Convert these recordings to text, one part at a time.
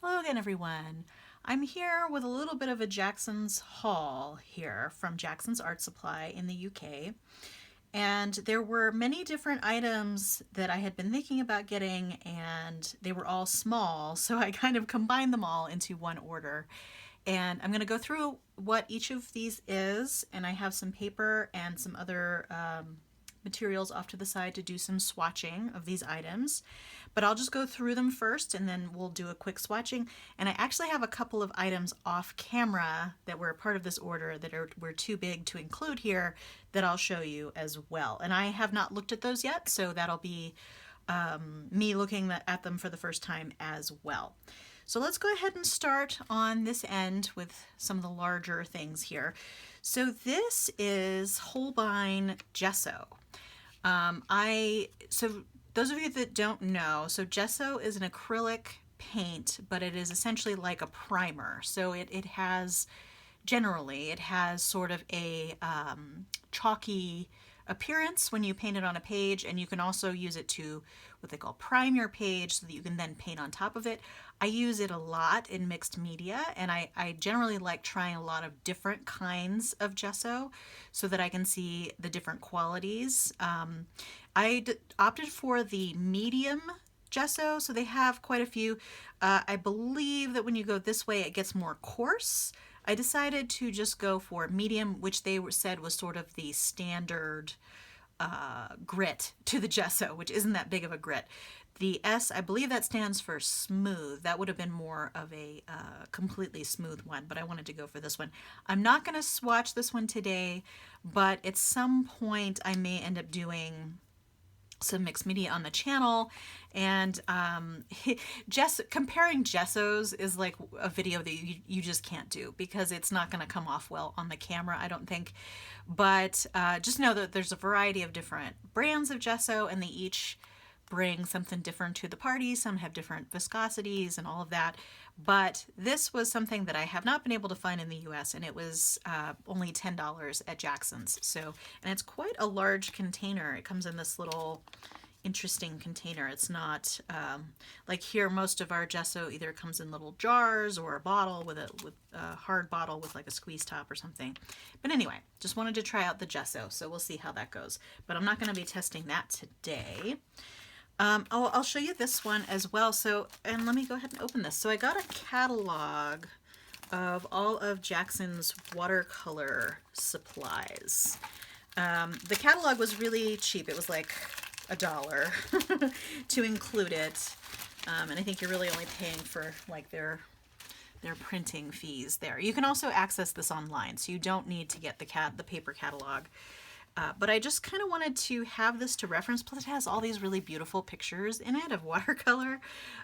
Hello again, everyone. I'm here with a little bit of a Jackson's haul here from Jackson's Art Supply in the UK. And there were many different items that I had been thinking about getting, and they were all small, so I kind of combined them all into one order. And I'm going to go through what each of these is, and I have some paper and some other materials off to the side to do some swatching of these items. But I'll just go through them first and then we'll do a quick swatching. And I actually have a couple of items off camera that were a part of this order that were too big to include here that I'll show you as well. And I have not looked at those yet, so that'll be me looking at them for the first time as well. So let's go ahead and start on this end with some of the larger things here. So this is Holbein Gesso. So those of you that don't know, so gesso is an acrylic paint, but it is essentially like a primer. So it has, generally, it has sort of a chalky appearance when you paint it on a page, and you can also use it to what they call prime your page so that you can then paint on top of it. I use it a lot in mixed media, and I generally like trying a lot of different kinds of gesso so that I can see the different qualities. I opted for the medium gesso, so they have quite a few. I believe that when you go this way it gets more coarse. I decided to just go for medium, which they said was sort of the standard grit to the gesso, which isn't that big of a grit. The S, I believe that stands for smooth. That would have been more of a completely smooth one, but I wanted to go for this one. I'm not going to swatch this one today, but at some point I may end up doing some mixed media on the channel, and comparing gessos is like a video that you just can't do because it's not going to come off well on the camera, I don't think. But just know that there's a variety of different brands of gesso, and they each bring something different to the party. Some have different viscosities and all of that. But this was something that I have not been able to find in the US, and it was only $10 at Jackson's. So, and it's quite a large container. It comes in this little interesting container. It's not like here, most of our gesso either comes in little jars or a bottle with a hard bottle with like a squeeze top or something. But anyway, just wanted to try out the gesso, so we'll see how that goes. But I'm not going to be testing that today. I'll show you this one as well. So, and let me go ahead and open this. So I got a catalog of all of Jackson's watercolor supplies. The catalog was really cheap. It was like $1 to include it. And I think you're really only paying for like their printing fees there. You can also access this online, so you don't need to get the paper catalog. But I just kind of wanted to have this to reference. Plus it has all these really beautiful pictures in it of watercolor.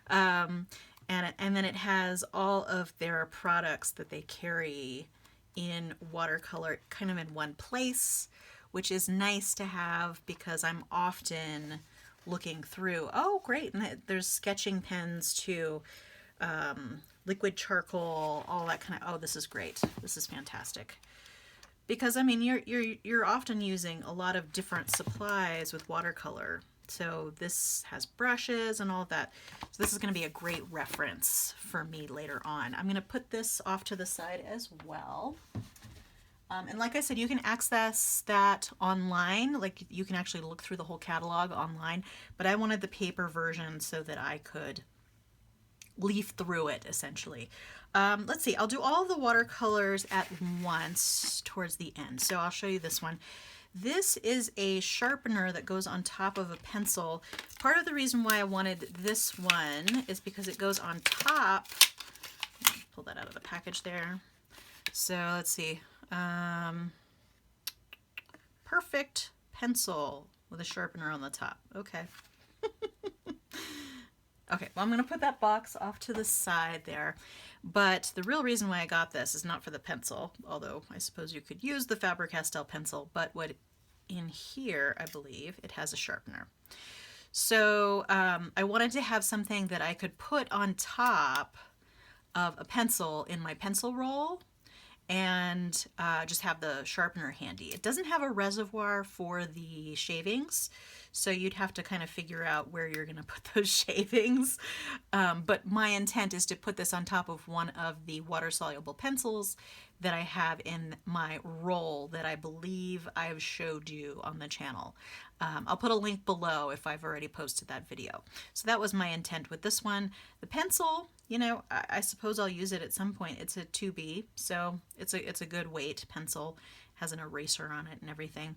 And then it has all of their products that they carry in watercolor kind of in one place, which is nice to have because I'm often looking through. Oh, great. And there's sketching pens too. Liquid charcoal, all that kind of, oh, this is great. This is fantastic. Because I mean, you're often using a lot of different supplies with watercolor. So this has brushes and all of that. So this is going to be a great reference for me later on. I'm going to put this off to the side as well. And like I said, you can access that online. Like you can actually look through the whole catalog online. But I wanted the paper version so that I could leaf through it essentially. Let's see, I'll do all the watercolors at once towards the end. So I'll show you this one. This is a sharpener that goes on top of a pencil. Part of the reason why I wanted this one is because it goes on top. Pull that out of the package there. So let's see. Perfect pencil with a sharpener on the top. Okay. Okay, well, I'm going to put that box off to the side there. But the real reason why I got this is not for the pencil, although I suppose you could use the Faber-Castell pencil, but what in here, I believe, it has a sharpener. So I wanted to have something that I could put on top of a pencil in my pencil roll and just have the sharpener handy. It doesn't have a reservoir for the shavings, so you'd have to kind of figure out where you're going to put those shavings. But my intent is to put this on top of one of the water-soluble pencils that I have in my roll that I believe I've showed you on the channel. I'll put a link below if I've already posted that video. So that was my intent with this one. The pencil, you know, I suppose I'll use it at some point. It's a 2B, so it's a good weight pencil. Has an eraser on it and everything.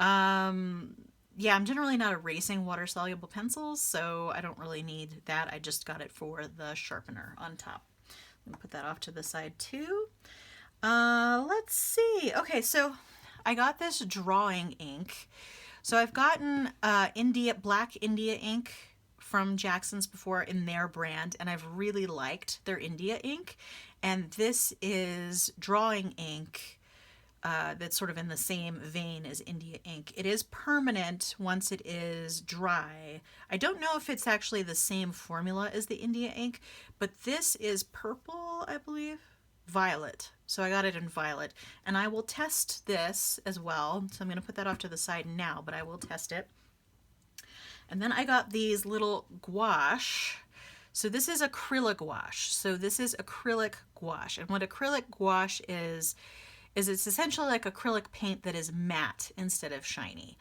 Yeah, I'm generally not erasing water-soluble pencils, so I don't really need that. I just got it for the sharpener on top. I'm gonna put that off to the side too. Let's see. Okay, so I got this drawing ink. So I've gotten Black India ink from Jackson's before in their brand, and I've really liked their India ink. And this is drawing ink that's sort of in the same vein as India ink. It is permanent once it is dry. I don't know if it's actually the same formula as the India ink, but this is purple, I believe. Violet. So I got it in violet, and I will test this as well. So I'm going to put that off to the side now, but I will test it. And then I got these little gouache. So this is acrylic gouache. So this is acrylic gouache. And what acrylic gouache is it's essentially like acrylic paint that is matte instead of shiny.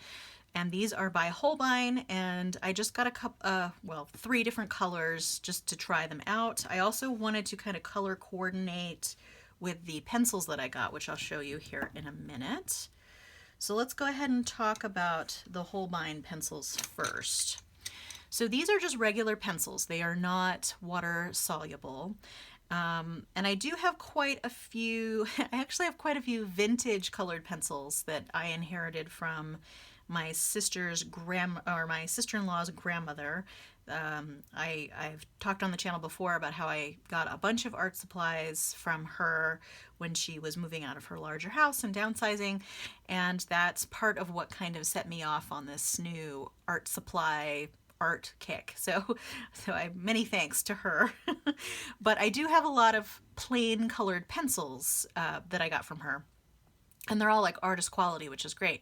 And these are by Holbein, and I just got a couple, well, 3 different colors just to try them out. I also wanted to kind of color coordinate with the pencils that I got, which I'll show you here in a minute. So let's go ahead and talk about the Holbein pencils first. So these are just regular pencils. They are not water soluble. And I do have quite a few, I actually have quite a few vintage colored pencils that I inherited from my sister-in-law's grandmother. I've talked on the channel before about how I got a bunch of art supplies from her when she was moving out of her larger house and downsizing, and that's part of what kind of set me off on this new art supply art kick. So many thanks to her. But I do have a lot of plain colored pencils that I got from her. And they're all like artist quality, which is great.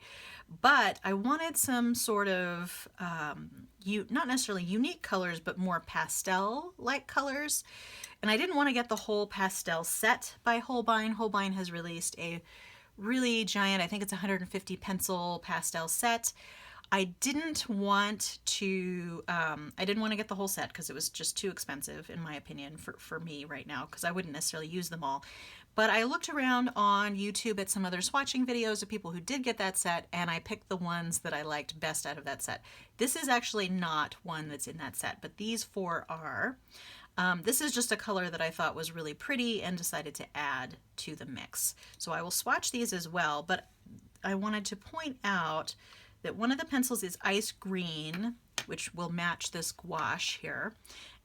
But I wanted some sort of, not necessarily unique colors, but more pastel-like colors. And I didn't want to get the whole pastel set by Holbein. Holbein has released a really giant, I think it's 150 pencil pastel set. I didn't want to get the whole set because it was just too expensive, in my opinion, for me right now, because I wouldn't necessarily use them all. But I looked around on YouTube at some other swatching videos of people who did get that set, and I picked the ones that I liked best out of that set. This is actually not one that's in that set, but these 4 are. This is just a color that I thought was really pretty and decided to add to the mix. So I will swatch these as well, but I wanted to point out that one of the pencils is ice green, which will match this gouache here.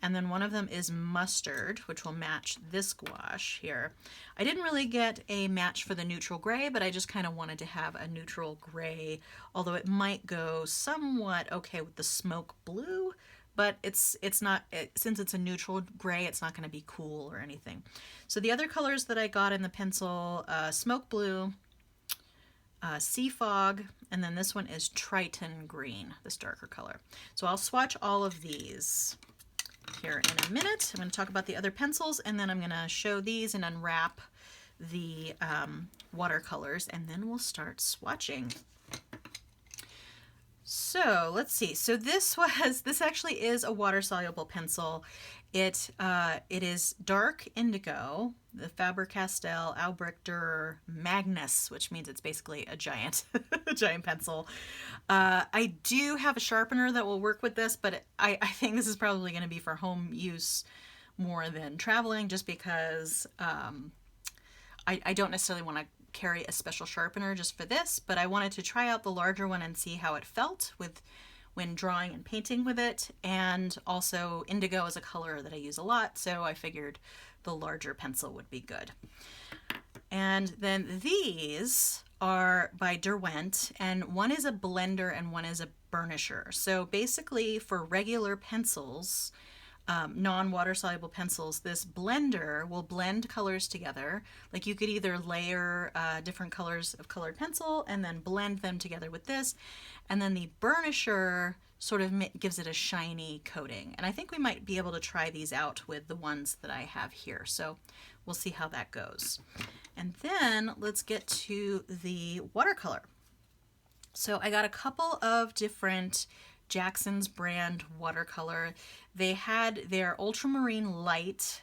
And then one of them is mustard, which will match this gouache here. I didn't really get a match for the neutral gray, but I just kind of wanted to have a neutral gray, although it might go somewhat okay with the smoke blue, but it's not, since it's a neutral gray, it's not going to be cool or anything. So the other colors that I got in the pencil, smoke blue, sea fog, and then this one is triton green, this darker color. So I'll swatch all of these here in a minute. I'm going to talk about the other pencils, and then I'm going to show these and unwrap the watercolors, and then we'll start swatching. So let's see. So this actually is a water-soluble pencil. It is dark indigo, the Faber-Castell Albrechter Magnus, which means it's basically a giant, a giant pencil. I do have a sharpener that will work with this, but I think this is probably going to be for home use more than traveling, just because I don't necessarily want to carry a special sharpener just for this, but I wanted to try out the larger one and see how it felt when drawing and painting with it. And also indigo is a color that I use a lot, so I figured the larger pencil would be good. And then these are by Derwent, and one is a blender and one is a burnisher. So basically for regular pencils, non-water soluble pencils, this blender will blend colors together. Like you could either layer different colors of colored pencil and then blend them together with this, and then the burnisher sort of gives it a shiny coating. And I think we might be able to try these out with the ones that I have here. So we'll see how that goes. And then let's get to the watercolor. So I got a couple of different Jackson's brand watercolor. They had their ultramarine light,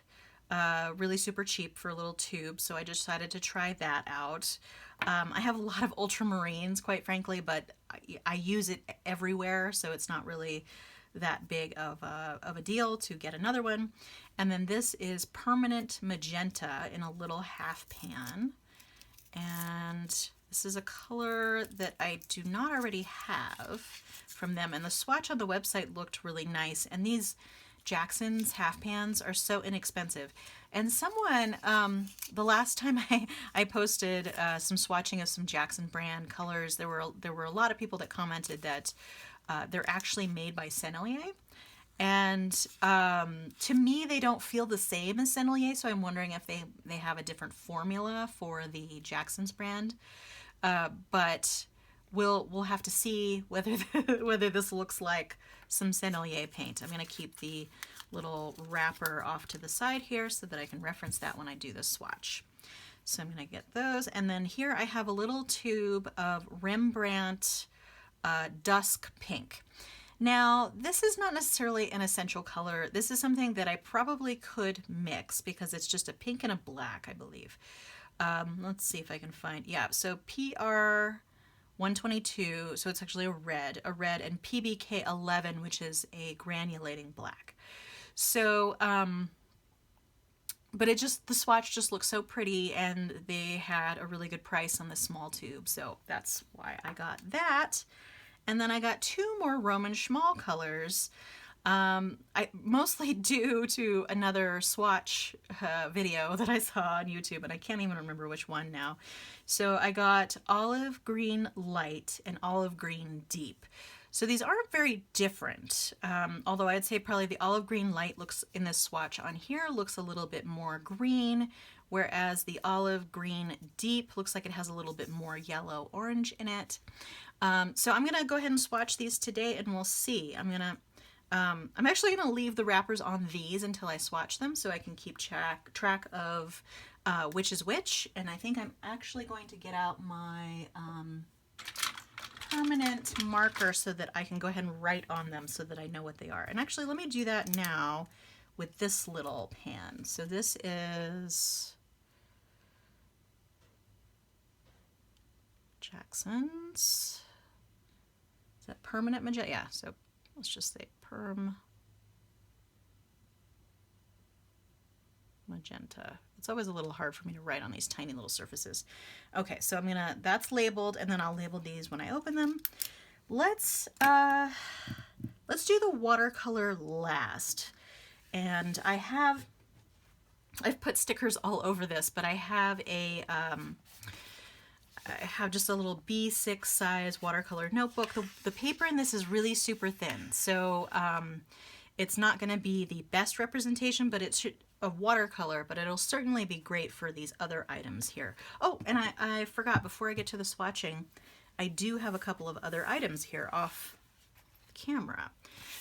really super cheap for a little tube, so I decided to try that out. I have a lot of ultramarines, quite frankly, but I use it everywhere, so it's not really that big of a deal to get another one. And then this is permanent magenta in a little half pan. And this is a color that I do not already have from them. And the swatch on the website looked really nice. And these Jackson's half pans are so inexpensive. And someone, the last time I posted some swatching of some Jackson brand colors, there were a lot of people that commented that they're actually made by Sennelier. And to me, they don't feel the same as Sennelier, so I'm wondering if they have a different formula for the Jackson's brand. But we'll have to see whether whether this looks like some Sennelier paint. I'm going to keep the little wrapper off to the side here so that I can reference that when I do the swatch. So I'm going to get those. And then here I have a little tube of Rembrandt Dusk Pink. Now, this is not necessarily an essential color. This is something that I probably could mix because it's just a pink and a black, I believe. Let's see if I can find, yeah, so PR 122, so it's actually a red, and PBK 11, which is a granulating black. So, but the swatch just looks so pretty, and they had a really good price on the small tube, so that's why I got that. And then I got two more Roman Schmal colors, I mostly due to another swatch video that I saw on YouTube, and I can't even remember which one now. So I got Olive Green Light and Olive Green Deep. So these aren't very different, although I'd say probably the Olive Green Light looks in this swatch on here looks a little bit more green, whereas the Olive Green Deep looks like it has a little bit more yellow orange in it. So I'm gonna go ahead and swatch these today, and we'll see. I'm actually gonna leave the wrappers on these until I swatch them, so I can keep track of which is which. And I think I'm actually going to get out my permanent marker so that I can go ahead and write on them so that I know what they are. And actually, let me do that now with this little pan. So this is Jackson's. Is that permanent magenta? Yeah, so let's just say perm magenta. It's always a little hard for me to write on these tiny little surfaces. Okay, so that's labeled, and then I'll label these when I open them. Let's do the watercolor last. And I've put stickers all over this, but I have just a little B6 size watercolor notebook. The paper in this is really super thin, so it's not going to be the best representation, but it's a watercolor, but it'll certainly be great for these other items here. Oh, and I forgot, before I get to the swatching, I do have a couple of other items here off camera.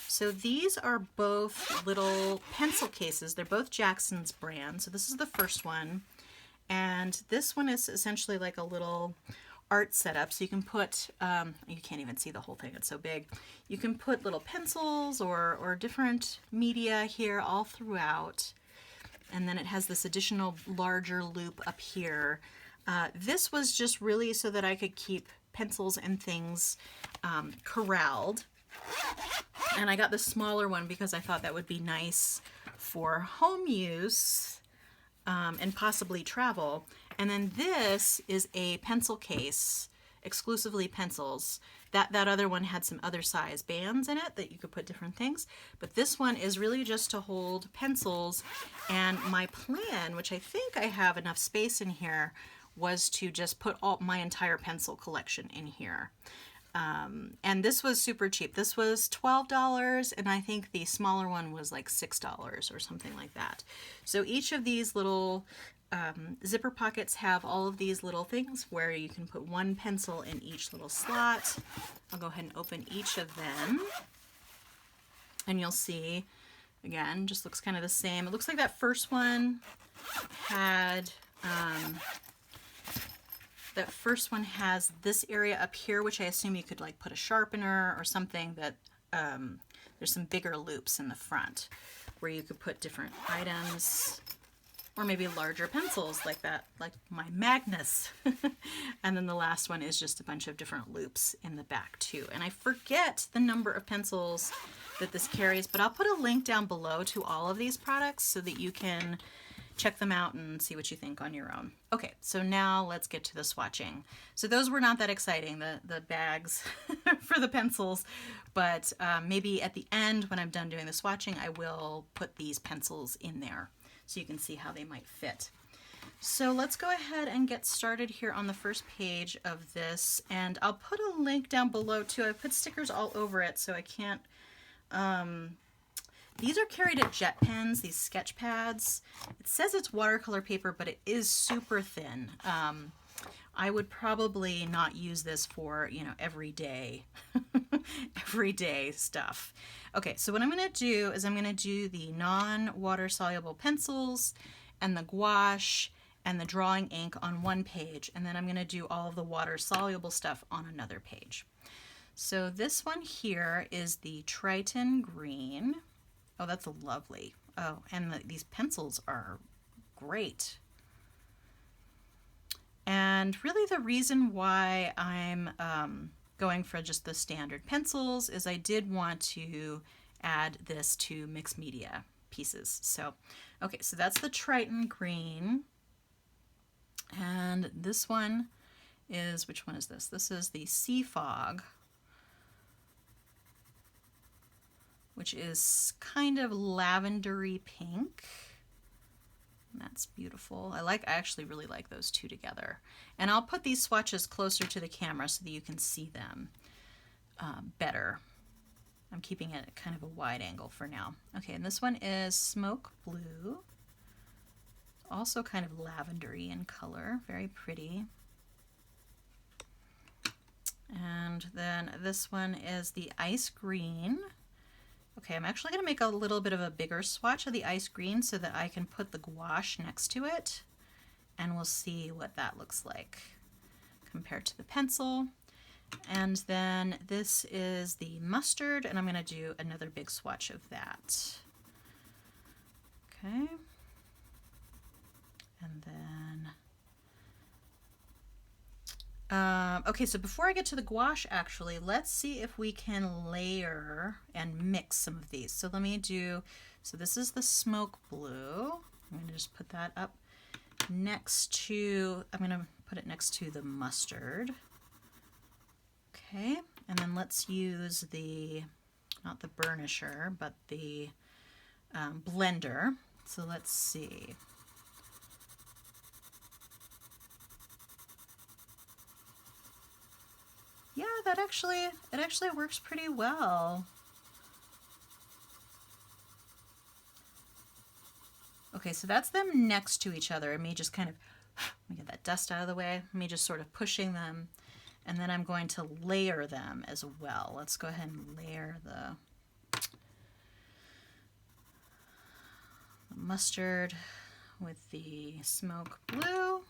So these are both little pencil cases. They're both Jackson's brand. So this is the first one. And this one is essentially like a little art setup. So you can put, you can't even see the whole thing, it's so big. You can put little pencils or different media here all throughout. And then it has this additional larger loop up here. This was just really so that I could keep pencils and things corralled. And I got the smaller one because I thought that would be nice for home use and possibly travel. And then this is a pencil case, exclusively pencils. That other one had some other size bands in it that you could put different things. But this one is really just to hold pencils. And my plan, which I think I have enough space in here, was to just put my entire pencil collection in here. And this was super cheap. This was $12, and I think the smaller one was like $6 or something like that. So each of these little zipper pockets have all of these little things where you can put one pencil in each little slot. I'll go ahead and open each of them, and you'll see, again, just looks kind of the same. It looks like that first one had has this area up here, which I assume you could like put a sharpener or something. That there's some bigger loops in the front where you could put different items, or maybe larger pencils like that, like my Magnus. And then the last one is just a bunch of different loops in the back too. And I forget the number of pencils that this carries, but I'll put a link down below to all of these products so that you can check them out and see what you think on your own. Okay, so now let's get to the swatching. So those were not that exciting, the bags for the pencils, but maybe at the end when I'm done doing the swatching, I will put these pencils in there so you can see how they might fit. So let's go ahead and get started here on the first page of this, and I'll put a link down below too. I put stickers all over it so I can't these are carried at Jet Pens, these sketch pads. It says it's watercolor paper, but it is super thin. I would probably not use this for, you know, everyday stuff. Okay, so what I'm going to do is I'm going to do the non-water soluble pencils and the gouache and the drawing ink on one page, and then I'm going to do all of the water soluble stuff on another page. So this one here is the Triton green. Oh, that's lovely. Oh, and these pencils are great. And really the reason why I'm going for just the standard pencils is I did want to add this to mixed media pieces. So, okay, so that's the Triton green. And this one is, which one is this? This is the Sea Fog, which is kind of lavendery pink. And that's beautiful. I actually really like those two together. And I'll put these swatches closer to the camera so that you can see them better. I'm keeping it at kind of a wide angle for now. Okay, and this one is Smoke Blue. Also kind of lavendery in color, very pretty. And then this one is the Ice Green. Okay, I'm actually going to make a little bit of a bigger swatch of the ice green so that I can put the gouache next to it, and we'll see what that looks like compared to the pencil. And then this is the mustard, and I'm going to do another big swatch of that. Okay. And then okay, so before I get to the gouache, actually, let's see if we can layer and mix some of these. So let me do, so this is the Smoke Blue. I'm going to just put that up next to, I'm going to put it next to the mustard. Okay, and then let's use the, not the burnisher, but the blender. So let's see. Yeah, it actually works pretty well. Okay, so that's them next to each other, and me just kind of, let me get that dust out of the way, me just sort of pushing them, and then I'm going to layer them as well. Let's go ahead and layer the mustard with the Smoke Blue,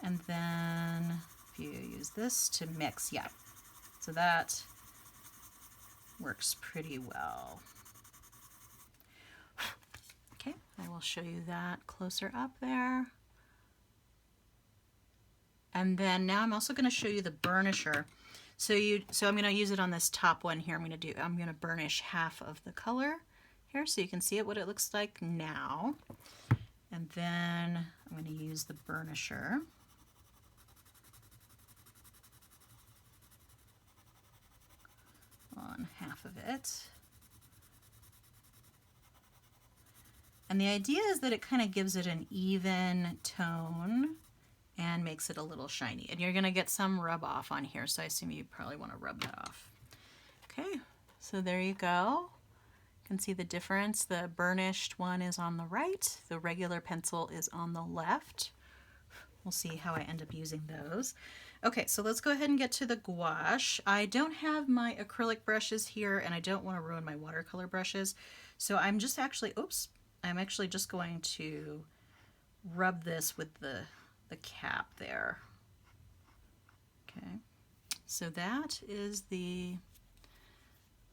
and then if you use this to mix, yeah, so that works pretty well. Okay, I will show you that closer up there. And then now I'm also going to show you the burnisher. So I'm going to use it on this top one here. I'm going to burnish half of the color here so you can see what it looks like now. And then I'm going to use the burnisher. On half of it. And the idea is that it kind of gives it an even tone and makes it a little shiny. And you're gonna get some rub off on here, so I assume you probably wanna rub that off. Okay, so there you go. You can see the difference. The burnished one is on the right, the regular pencil is on the left. We'll see how I end up using those. Okay, so let's go ahead and get to the gouache. I don't have my acrylic brushes here, and I don't want to ruin my watercolor brushes. So I'm just actually, I'm actually just going to rub this with the cap there. Okay, so that is the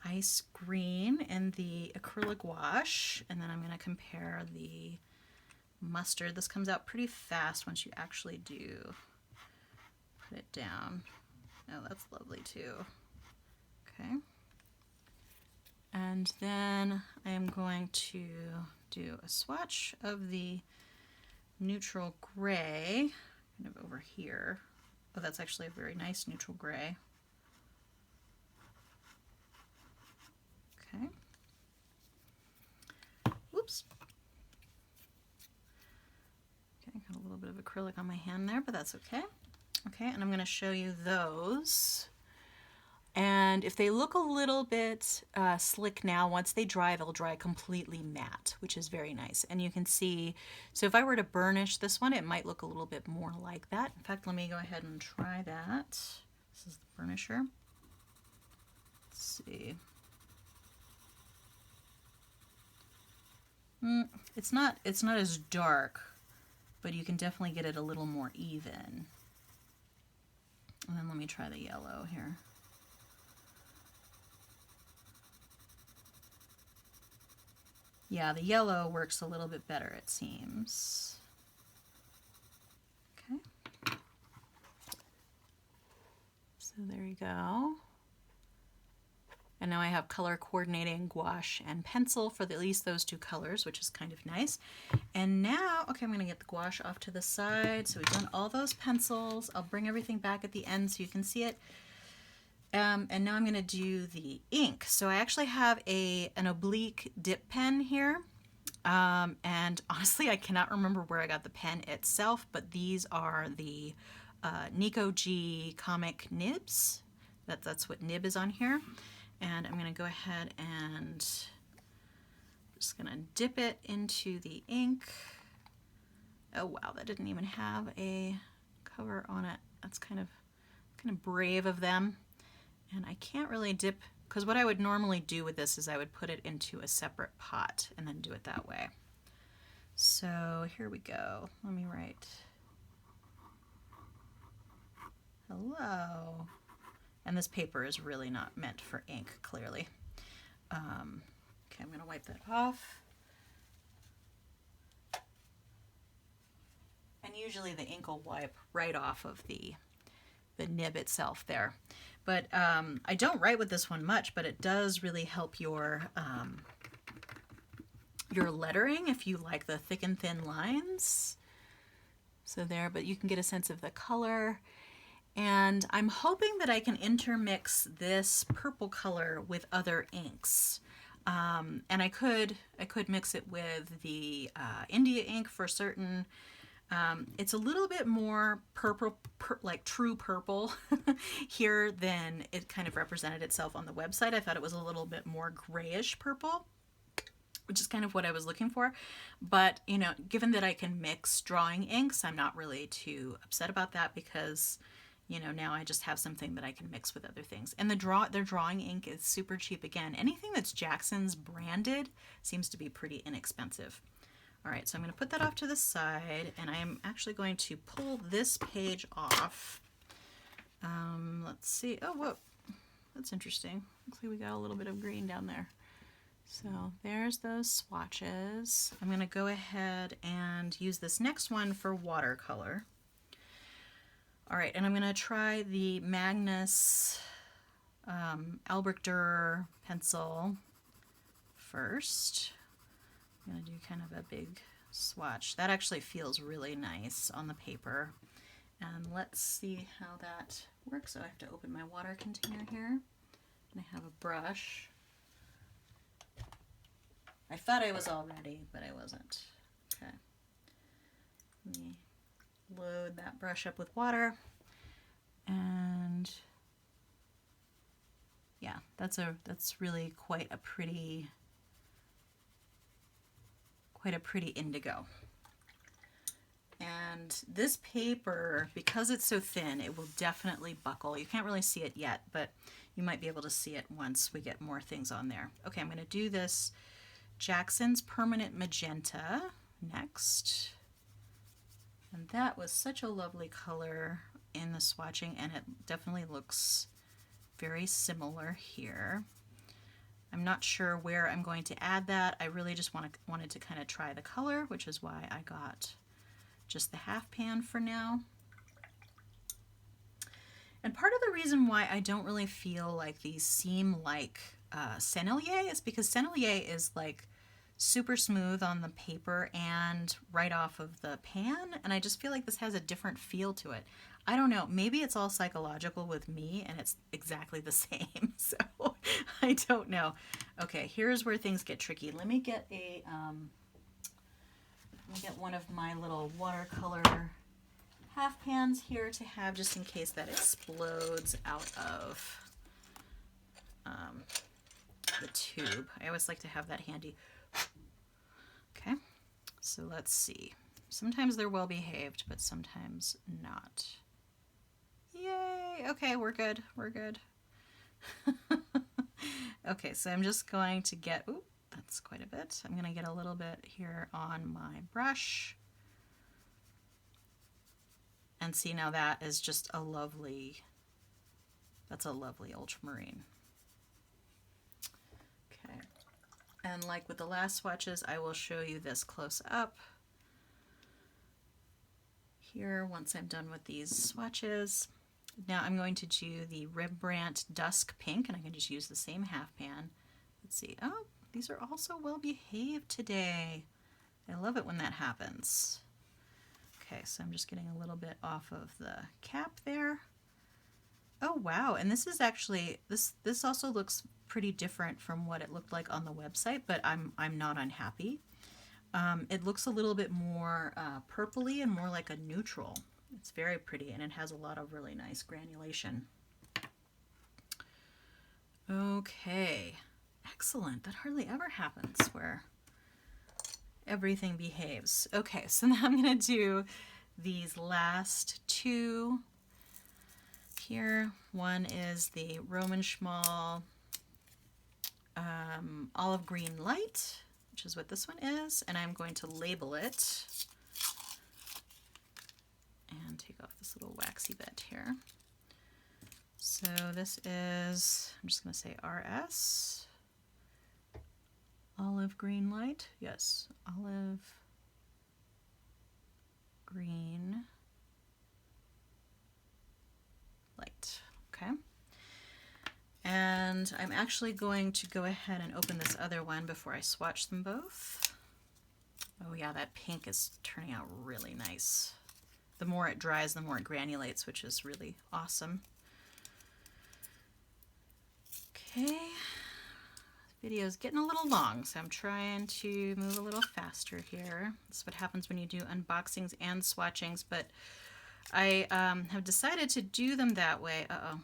ice green and the acrylic gouache, and then I'm going to compare the mustard. This comes out pretty fast once you actually do put it down. Oh, that's lovely too. Okay. And then I am going to do a swatch of the neutral gray, kind of over here. Oh, that's actually a very nice neutral gray. Okay. Whoops. Okay, got a little bit of acrylic on my hand there, but that's okay. Okay, and I'm going to show you those. And if they look a little bit slick now, once they dry, they'll dry completely matte, which is very nice. And you can see, so if I were to burnish this one, it might look a little bit more like that. In fact, let me go ahead and try that. This is the burnisher. Let's see. It's not as dark, but you can definitely get it a little more even. And then let me try the yellow here. Yeah, the yellow works a little bit better, it seems. Okay. So there you go. And now I have color coordinating gouache and pencil for at least those two colors, which is kind of nice. And now, okay, I'm going to get the gouache off to the side. So we've done all those pencils. I'll bring everything back at the end so you can see it. And now I'm going to do the ink. So I actually have an oblique dip pen here. And honestly, I cannot remember where I got the pen itself, but these are the Nico G comic nibs. That's what nib is on here. And I'm going to go ahead and just going to dip it into the ink. Oh wow, that didn't even have a cover on it. That's kind of brave of them. And I can't really dip, because what I would normally do with this is I would put it into a separate pot and then do it that way. So here we go. Let me write hello. And this paper is really not meant for ink, clearly. Okay, I'm going to wipe that off. And usually the ink will wipe right off of the nib itself there. But I don't write with this one much, but it does really help your lettering if you like the thick and thin lines. So there, but you can get a sense of the color. And I'm hoping that I can intermix this purple color with other inks. And I could mix it with the India ink for certain. It's a little bit more purple, like true purple here than it kind of represented itself on the website. I thought it was a little bit more grayish purple, which is kind of what I was looking for. But, you know, given that I can mix drawing inks, I'm not really too upset about that because, you know, now I just have something that I can mix with other things. And their drawing ink is super cheap. Again, anything that's Jackson's branded seems to be pretty inexpensive. All right, so I'm going to put that off to the side, and I'm actually going to pull this page off. Let's see. Oh, whoa. That's interesting. Looks like we got a little bit of green down there. So there's those swatches. I'm going to go ahead and use this next one for watercolor. All right, and I'm going to try the Magnus Albrecht Dürer pencil first. I'm going to do kind of a big swatch. That actually feels really nice on the paper. And let's see how that works. So I have to open my water container here. And I have a brush. I thought I was all ready, but I wasn't. Okay. Let me load that brush up with water. And yeah, that's really quite a pretty indigo. And this paper, because it's so thin, it will definitely buckle. You can't really see it yet, but you might be able to see it once we get more things on there. Okay, I'm going to do this Jackson's Permanent Magenta next. And that was such a lovely color in the swatching, and it definitely looks very similar here. I'm not sure where I'm going to add that. I really just wanted to kind of try the color, which is why I got just the half pan for now. And part of the reason why I don't really feel like these seem like Sennelier is because Sennelier is like super smooth on the paper and right off of the pan, and I just feel like this has a different feel to it. I don't know, maybe it's all psychological with me and it's exactly the same, so I don't know. Okay, here's where things get tricky. Let me get a let me get one of my little watercolor half pans here to have just in case that explodes out of the tube. I always like to have that handy. Okay, so let's see. Sometimes they're well behaved, but sometimes not. Yay! Okay, we're good. We're good. Okay, so I'm just going to get, ooh, that's quite a bit. I'm going to get a little bit here on my brush. And see, now that is just a lovely, that's a lovely ultramarine. Okay. And like with the last swatches, I will show you this close up here once I'm done with these swatches. Now I'm going to do the Rembrandt Dusk Pink, and I can just use the same half pan. Let's see. Oh, these are also well behaved today. I love it when that happens. Okay, so I'm just getting a little bit off of the cap there. Oh wow, and this is actually, this also looks pretty different from what it looked like on the website, but I'm not unhappy. It looks a little bit more purpley and more like a neutral. It's very pretty, and it has a lot of really nice granulation. Okay, excellent. That hardly ever happens where everything behaves. Okay, so now I'm going to do these last two here. One is the Roman Schmal Olive Green Light, which is what this one is, and I'm going to label it and take off this little waxy bit here. So this is, I'm just going to say RS, Olive Green Light. Yes, Olive Green Light. Okay. And I'm actually going to go ahead and open this other one before I swatch them both. Oh yeah, that pink is turning out really nice. The more it dries, the more it granulates, which is really awesome. Okay, this video is getting a little long, so I'm trying to move a little faster here. That's what happens when you do unboxings and swatchings, but I have decided to do them that way. Uh-oh.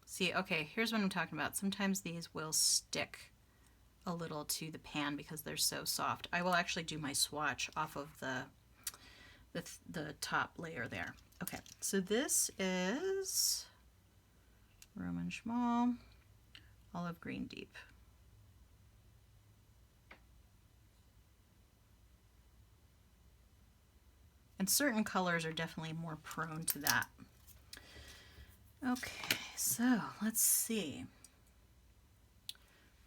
See, okay, here's what I'm talking about. Sometimes these will stick a little to the pan because they're so soft. I will actually do my swatch off of the top layer there. Okay, so this is Roman Schmal Olive Green Deep. And certain colors are definitely more prone to that. Okay, so let's see.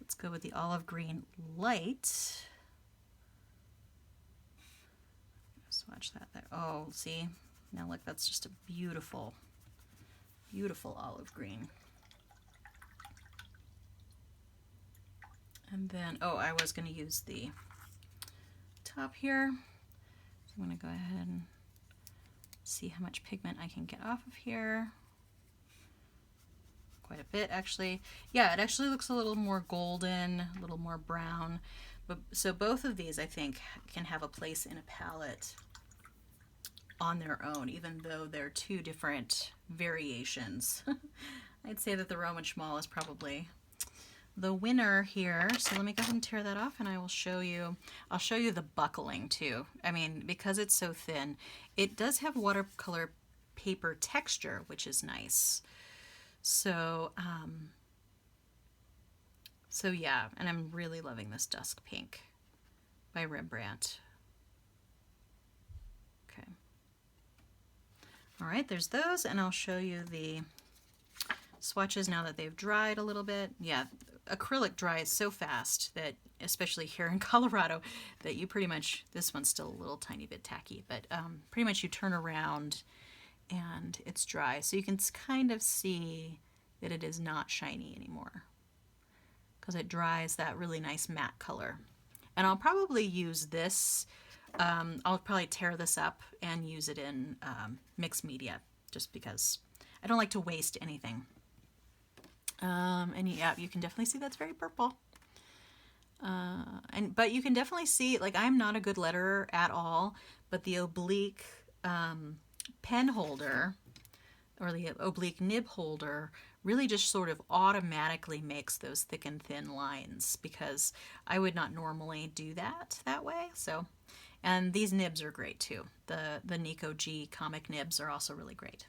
Let's go with the Olive Green Light. Swatch that there. Oh, see? Now look, that's just a beautiful, beautiful olive green. And then, oh, I was going to use the top here. So I'm going to go ahead and see how much pigment I can get off of here. Quite a bit, actually. Yeah, it actually looks a little more golden, a little more brown. But so both of these, I think, can have a place in a palette. on their own, even though they're two different variations. I'd say that the Roman Schmal is probably the winner here. So let me go ahead and tear that off, and I will show you. I'll show you the buckling too. I mean, because it's so thin, it does have watercolor paper texture, which is nice. So, so yeah, and I'm really loving this Dusk Pink by Rembrandt. Okay. All right, there's those, and I'll show you the swatches now that they've dried a little bit. Yeah, acrylic dries so fast that, especially here in Colorado, that you pretty much, this one's still a little tiny bit tacky, but pretty much you turn around and it's dry. So you can kind of see that it is not shiny anymore because it dries that really nice matte color. And I'll probably use this, I'll probably tear this up and use it in mixed media, just because I don't like to waste anything. And yeah, you can definitely see that's very purple. But you can definitely see, like, I'm not a good letterer at all, but the oblique pen holder, or the oblique nib holder, really just sort of automatically makes those thick and thin lines, because I would not normally do that way. So, and these nibs are great too. The Nico G comic nibs are also really great.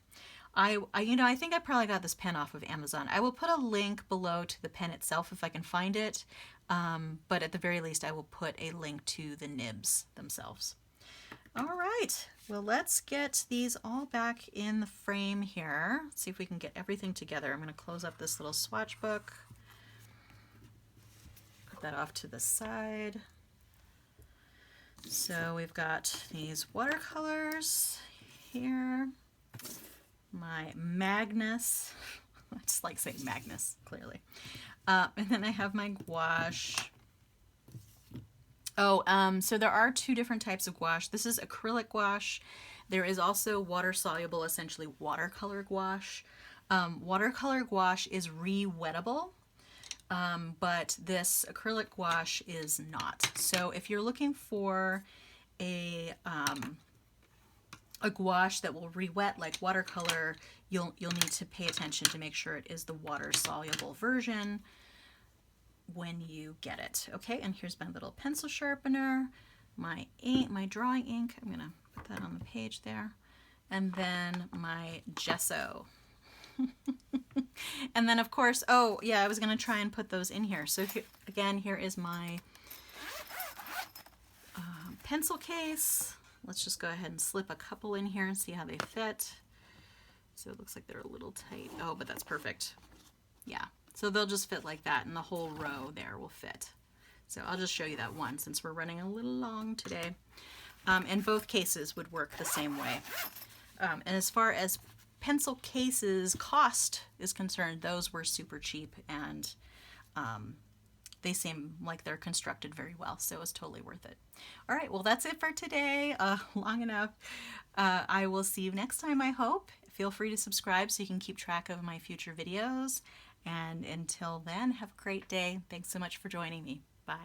I think I probably got this pen off of Amazon. I will put a link below to the pen itself if I can find it, but at the very least I will put a link to the nibs themselves. All right, well, let's get these all back in the frame here. Let's see if we can get everything together. I'm going to close up this little swatch book, put that off to the side. So we've got these watercolors here. My Magnus, I just like saying Magnus, clearly. And then I have my gouache. Oh, so there are two different types of gouache. This is acrylic gouache. There is also water-soluble, essentially watercolor gouache. Watercolor gouache is re-wettable, but this acrylic gouache is not. So if you're looking for a gouache that will re-wet like watercolor, you'll need to pay attention to make sure it is the water-soluble version when you get it. Okay, and here's my little pencil sharpener, my ink, my drawing ink. I'm gonna put that on the page there, and then my gesso. And then of course, oh yeah, I was gonna try and put those in here. So here, again, here is my pencil case. Let's just go ahead and slip a couple in here and see how they fit. So it looks like they're a little tight. Oh, but that's perfect. Yeah, so they'll just fit like that, and the whole row there will fit. So I'll just show you that one since we're running a little long today. And both cases would work the same way. And as far as pencil cases cost is concerned, those were super cheap, and they seem like they're constructed very well, so it was totally worth it. All right, well, that's it for today. Long enough. I will see you next time, I hope. Feel free to subscribe so you can keep track of my future videos. And until then, have a great day. Thanks so much for joining me. Bye.